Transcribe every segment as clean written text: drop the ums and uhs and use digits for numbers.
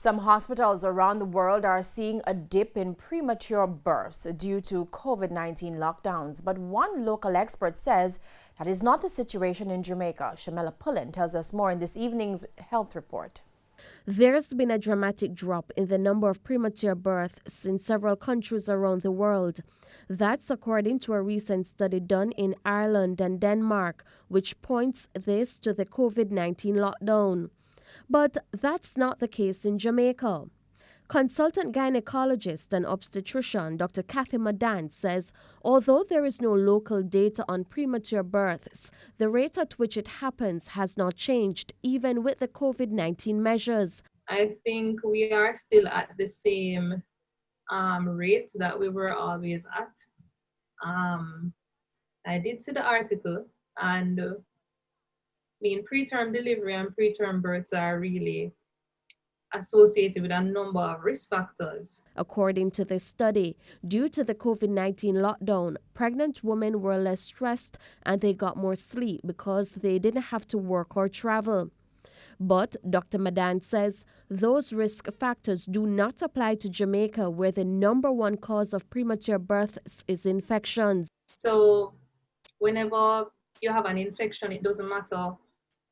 Some hospitals around the world are seeing a dip in premature births due to COVID-19 lockdowns. But one local expert says that is not the situation in Jamaica. Shamela Pullen tells us more in this evening's health report. There's been a dramatic drop in the number of premature births in several countries around the world. That's according to a recent study done in Ireland and Denmark, which points this to the COVID-19 lockdown. But that's not the case in Jamaica. Consultant gynecologist and obstetrician Dr. Kathy Madan says although there is no local data on premature births, the rate at which it happens has not changed, even with the COVID-19 measures. I think we are still at the same rate that we were always at. I did see the article, and preterm delivery and preterm births are really associated with a number of risk factors. According to this study, due to the COVID-19 lockdown, pregnant women were less stressed and they got more sleep because they didn't have to work or travel. But Dr. Madan says those risk factors do not apply to Jamaica, where the number one cause of premature births is infections. So whenever you have an infection, it doesn't matter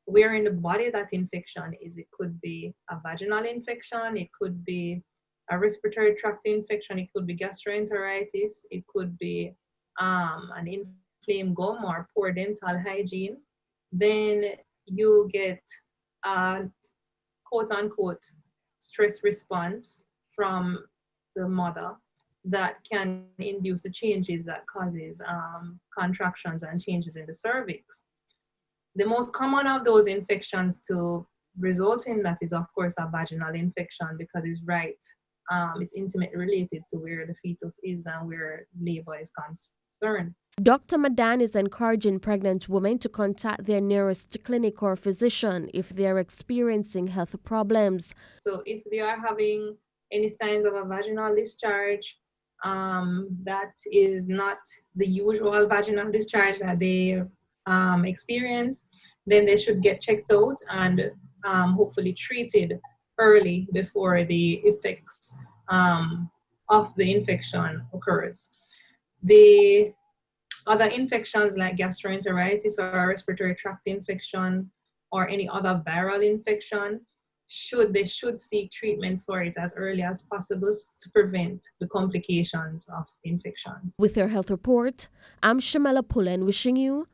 where in the body that infection is. It could be a vaginal infection, it could be a respiratory tract infection, it could be gastroenteritis, it could be an inflamed gum or poor dental hygiene. Then you get a quote-unquote stress response from the mother that can induce the changes that causes contractions and changes in the cervix. The most common of those infections to result in that is, of course, a vaginal infection, because it's intimately related to where the fetus is and where labor is concerned. Dr. Madan is encouraging pregnant women to contact their nearest clinic or physician if they are experiencing health problems. So if they are having any signs of a vaginal discharge, that is not the usual vaginal discharge that they experience, then they should get checked out and hopefully treated early before the effects of the infection occurs. The other infections like gastroenteritis or respiratory tract infection or any other viral infection, they should seek treatment for it as early as possible to prevent the complications of infections. With your health report, I'm Shamela Pullen wishing you